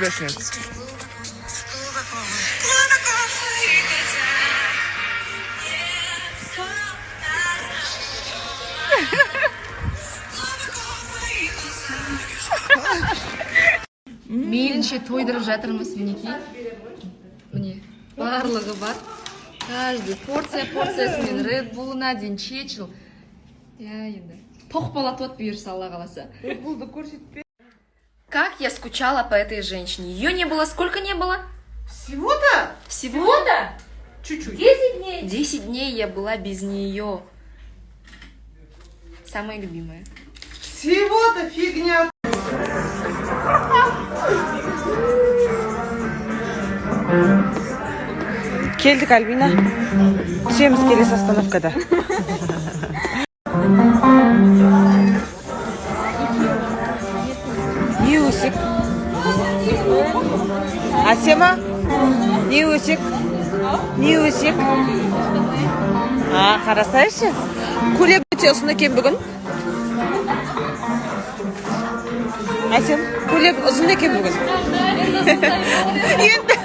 көресің. Мейлінше тойдырып жатырмыз, мінекей. Міне, барлығы бар. Каждый порциясымен Red Bull'ына дейін чечил. Енді. Тоқпалатып бұйырса, Алла қаласа. Red Bull'ды көрсетпе. Как я скучала по этой женщине. Ее не было, сколько не было? Всего-то? Всего-то? Чуть-чуть. 10 дней. 10 дней я была без нее. Самая любимая. Всего-то фигня. Келдік, Альбина. Түсеміз келесі остановкада. Не өсек? Асема? Не өсек? Не өсек? Қарасайшы. Көйлек өте ұзын екен бүгін. Асем, көйлек ұзын екен бүгін. Енді.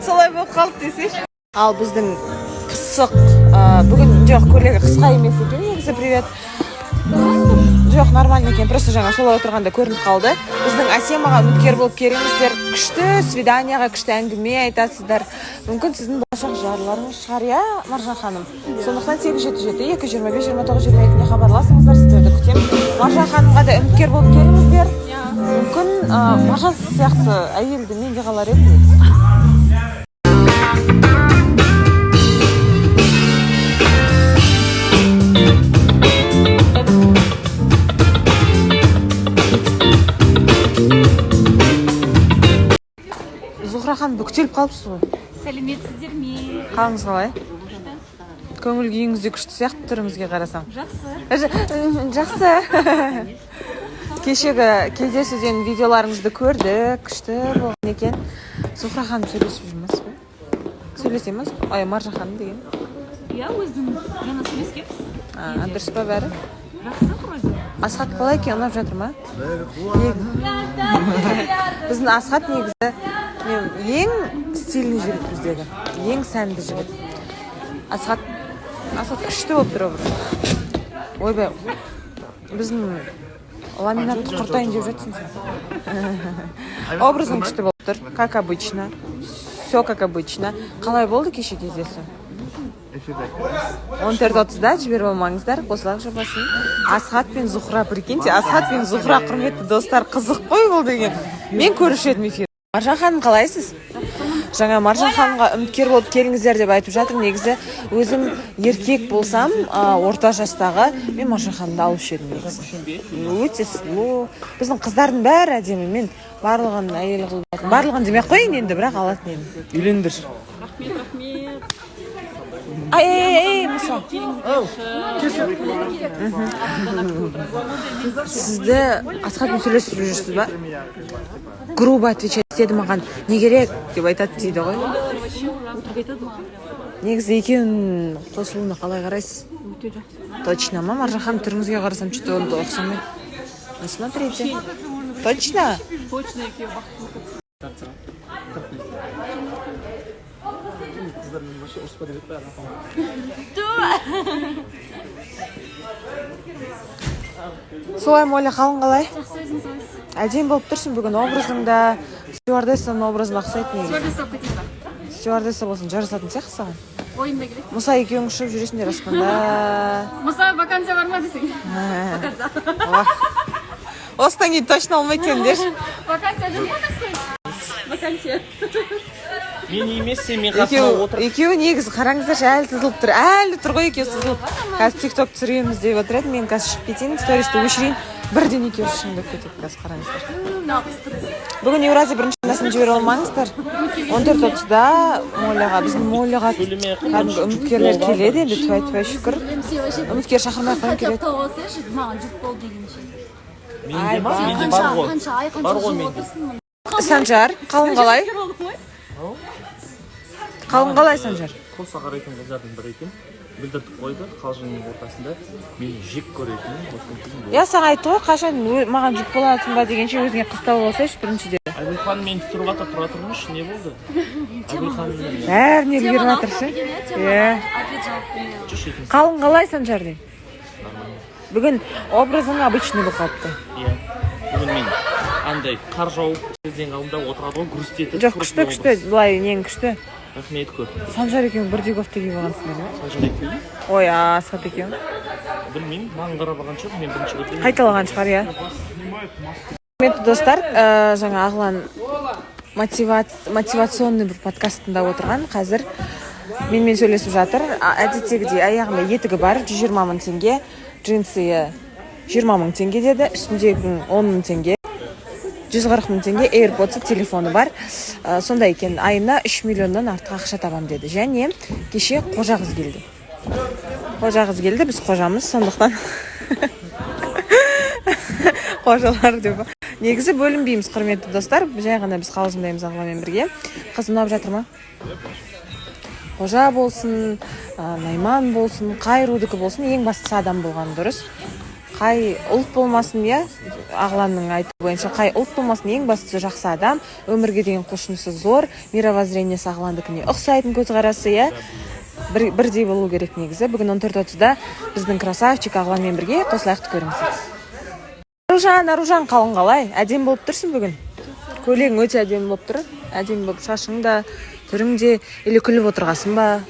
Солай болып қалды десеш. Ал біздің пысық бүгін жоқ көйлегі қысқа емес екен. Негізі привет. Жоқ, нормально екен. Просто жаңа солай отырғанда көрініп қалды. Біздің Асемаға үміткер болып келіңіздер. Күшті свиданияға, күшті әңгіме айтасыздар. Мүмкін сіздің болашақ жарларыңыз шығар, я, Маржан ханым. Сондықтан 877-225-29-22-ге хабарласыңыздар, сіздерді күтеміз. Маржан ханымға да үміткер болып келіңіздер. Мүмкін Маржан сияқты әйелді мен де қалар едім. Зухрахан бүктеліп қалыпсыз ғой. Сәлеметсіздер ме? Қалыңыз қалай? Көңіл күйіңіз де күшті сияқты түріңізге қарасам. Жақсы. Кешегі кездесуден видеоларыңызды көрдік, күшті болған екен. Зухрахан сөйлесіп жүрміз бе? Сөйлесеміз? Маржан ханым деген. Я өзіңіз жаңа сөйлескенбіз. Дұрыс па бәрі? Жақсы вроде. Асхат қалай екен, ұнап жатыр ма? Біздің Асхат негізі ең стильный жігіт біздегі. Ең сәнді жігіт. Асхат күшті болып тұр образ. Ойбай, біздің ламинатты құртайын деп жатсың сен. Образың күшті болып тұр, как обычно. Все как обычно. Қалай болды кеше кездесу? 14:30-да жіберіп алмаңыздар, қосылақ жобасын. Асхат пен Зухра, прикиньте, Асхат пен Зухра құрметті достар, қызық қой бұл деген. Мен көруші едім эфир. Маржан ханым қалайсыз? Жаңа Маржан ханымға үміткер болып келіңіздер деп айтып жатыр. Негізі өзім еркек болсам, орта жастағы, мен Маржан ханымды алушы едім негізі. Өте сұлу. Біздің қыздардың бәрі әдемі. Мен барлығын әйел қылып, барлығын демей қойын енді, бірақ алатын едім. Үйлендір. Рахмет. Мұса. Сізді Асхатпен сөйлесіп жүрсіз ба? Грубо отвечать етеді маған, не керек деп айтады дейді ғой. Негізі екеуін қосылуына қалай қарайсыз? Точно ма? Маржан ханым түріңізге қарасам, что-то онда ұқсамайды. Смотрите. Точно? Точно екеуі бақытты. Солай Моля, қалың қалай? Әдем болып тұрсың бүгін, образыңда стюардессаның образына ұқсайды негізі. Стюардесса болсын, жарысатын сияқты саған. Ойында келеді. Мұса екеуің ұшып жүресіңдер аспанда. Мұса вакансия бар ма десең? Осыдан кейін точно алмайды сендер. Вакансия жоқ па? Вакансия. Мен емес, сен мен қасына отыр. Екеуі негізі қараңыздаршы, әлі сызылып тұр. Әлі тұр ғой екеуі сызылып. Қазір тикток түсіреміз деп отыр еді. Мен қазір шығып кетейін, стористі өшірейін. Бірден екеуі шыңдап кетеді қазір қараңыздар. Бүгін Еуразия бірінші арнасын жібере алмаңыздар. 14:30-да Моляға, біздің Моляға кәдімгі үміткерлер келеді енді, тәй шүкір. Үміткер шақырмай қойын келеді. Маған жұп бол дегенше. Менде бар ғой. Бар ғой менде. Санжар, қалың қалай? Қалың қалай Санжар? Қол сақарайтын қыздардың бірі екен. Білдіртіп қойды, қалжыңның ортасында. Мені жек көретінін. Я саған айтты ғой, қашан маған жұп боласың ба дегенше өзіңе қыз тауып алсайшы біріншіден. айгүл ханым мені түсіріп жатыр, тұра тұрыңызшы, не болды? Айгүл ханым бәріне үлгеріп жатыр ше. Иә. Қалың қалай Санжар дейм? Бүгін образың обычный болып қалыпты. Иә. Бүгін мен андай қар жауып кезден қалымда отырады ғой, грустетіп. Жоқ, күшті, былай нең күшті. Рахмет көп. Санжар екеуің бірдей кофта киіп алғансыңдар ма? Санжар екеуі? Ой, Асхат екеуің. Білмеймін, маған қарап алған жоқ, мен бірінші көрдім. Қайталаған шығар, иә. Құрметті достар, жаңа Ағылан мотивационный бір подкаст тыңдап отырған. Қазір менімен сөйлесіп жатыр. Әдеттегідей аяғында етігі бар, 120 мың теңге, джинсы 20 мың теңге деді, үстіндегі 10 мың теңге, 140 мың теңге, AirPods телефоны бар. Сонда екен, айына 3 миллионнан артық ақша табам деді. Және кеше қожа қыз келді. Қожа қыз келді, біз қожамыз, сондықтан қожалар деп. Негізі бөлінбейміз, құрметті достар. Жай ғана біз қалжыңдаймыз Ағыламен бірге. Қыз ұнап жатыр ма? Қожа болсын, Найман болсын, қай рудікі болсын, ең бастысы адам болған дұрыс. Қай ұлт болмасын, иә, Ағыланның айтуы бойынша, қай ұлт болмасын, ең бастысы жақсы адам, өмірге деген құлшынысы зор, мировоззрениесі Ағыландікіне ұқсайтын көзқарасы, иә, бірдей болу керек негізі. Бүгін 14:30-да біздің красавчик Ағыланмен бірге қосылайықты көріңіздер. Аружан қалың қалай? Әдем болып тұрсың бүгін? Көйлегің өте әдем болып тұр. Әдем болып, шашың да, түрің де, или күліп отырғасын ба?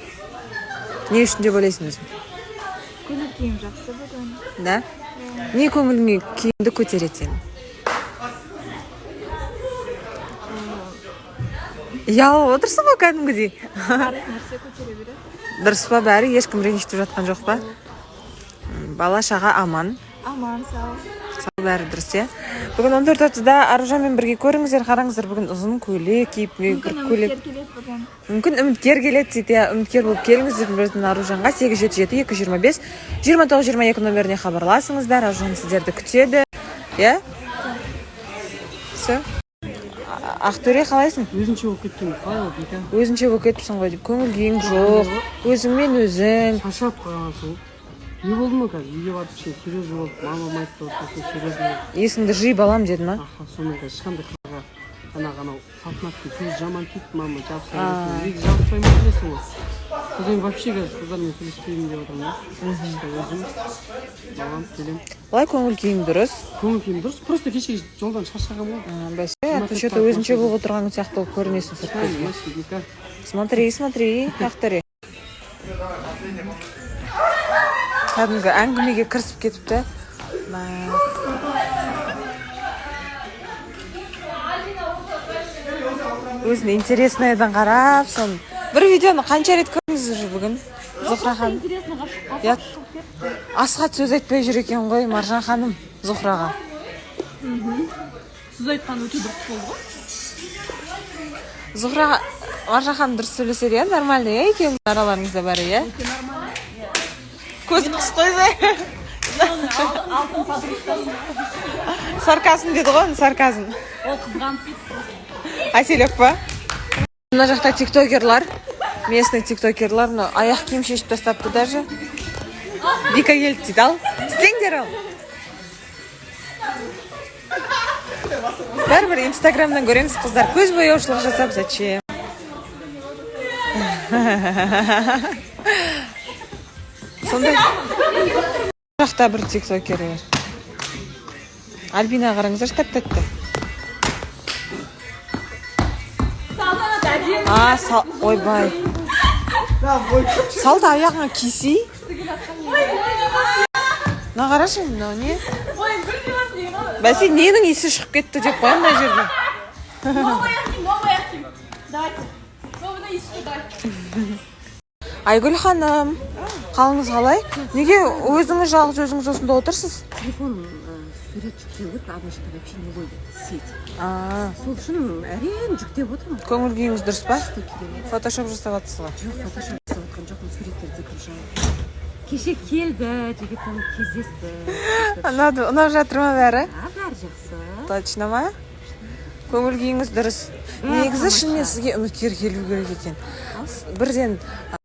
Не үшін деп ойлайсың өзің? көңіл күйім жақсы бүгін. Да? Не көңіліңе күйіңді көтереді сені? Ұялып отырсың ғой кәдімгідей. Нәрсе көтере береді. Дұрыс па бәрі? Ешкім ренжітіп жатқан жоқ па? Бала шаға аман. Аман, сау. Бәрі дұрыс, иә. Бүгін 14:30-да Аружанмен бірге көріңіздер, қараңыздар, бүгін ұзын көйлек киіп, Үміткер келеді бүгін. Мүмкін үміткер келеді дейді, үміткер болып келіңіздер біздің Аружанға 877-225 2922 нөміріне хабарласыңыздар. Аружан сіздерді күтеді. Иә? Все. Ақтөре қалайсың? Өзінше болып кеткен қалай болды екен? Өзінше болып кетіпсің ғой деп. Көңіл күйің жоқ. Өзіңмен өзің. Шаршап қалғансың. Не болды ма қазір? Үйге барып серьезный болып, мамам айтты осылай серьезный болып. Есіңді жи балам деді ма? Сонымен қазір ешқандай қарға анау салтанаттың сөзі жаман тиді, мама жабыса бересің. Неге жабыспай ма білесің ғой? Содан вообще қазір қыздармен сөйлеспеймін деп отырмын. Өзім, балам, келем. Былай көңіл күйің дұрыс. Көңіл күйім дұрыс. Просто кеше жолдан шаршаған болды. Бәсе, что-то өзінше болып отырған сияқты болып көрінесің сырт көзге. Смотри, Ақтөре. Кәдімгі әңгімеге кірісіп кетіпті. Өзіне интересныйдан қарап, сон. Бір видеоны қанша рет көрдіңіздер бүгін? Зухра ханым. Асхат сөз айтпай жүр екен ғой, Маржан ханым Зухраға. Сіз айтқан өте дұрыс болды ғой. Зухраға Маржан ханым дұрыс сөйлеседі, иә, нормально, иә, екеуіңіздің араларыңызда бәрі, иә? Көз қыс қойса. Сарказм деді ғой, сарказм. Ол қызғанып кетті. Әселек па? Мына жақта тиктокерлар, местный тиктокерлар, аяқ киім шешіп тастапты даже. Вика келді дейді, ал. Істеңдер ал. Бәрібір инстаграмнан көреміз қыздар. Көз бояушылық жасап, зачем? Сондай жақта бір тиктокерлер. Альбина қараңыздар, тәп-тәтті. Ойбай. Салды аяғыңа киси. На қарашы, мынау не? Бәсе, ненің есі шығып кетті деп қойын да жерде. Новый аяқ киім. Давайте. Новый иіс давайте. Айгүл ханым, қалыңыз қалай? Неге өзіңіз жалғыз өзіңіз осында отырсыз? Телефон сурет жүктеп отыр, обычно вообще не қойды сеть. Сол үшін әрең жүктеп отырмын. Көңіл күйіңіз дұрыс па? Фотошоп жасап жатсыз ғой? Жоқ, фотошоп жасап жатқан жоқпын, суреттерді загружаю. Кеше келді, жігітім кездесті. Ұнап жатыр ма бәрі? Бәрі жақсы. Точно ма? Көңіл күйіңіз дұрыс. Негізі шынымен сізге үміткер келу керек екен. Бірден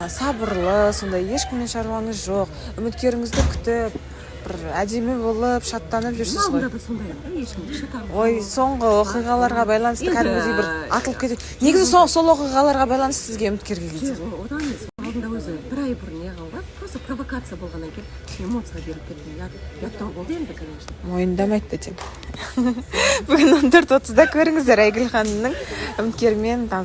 сабырлы, сондай ешкіммен шаруаңыз жоқ. Үміткеріңізді күтіп, бір әдемі болып шаттанып жүрсіз ғой. Мамда да сондай ешкімді шатақ. Ой, соңғы оқиғаларға байланысты кәдімгідей бір атылып кетеді. Негізі сол оқиғаларға байланысты сізге үміткерге кетті. Жоқ, одан емес. Алдында өзі бір ай бұрын не қылған, просто провокация болғаннан кейін эмоцияға беріп кеттім. Яттау болды енді, конечно. Мойындамайды десем. Бүгін 14:30-да көріңіздер Айгүл ханымның үміткерімен таныс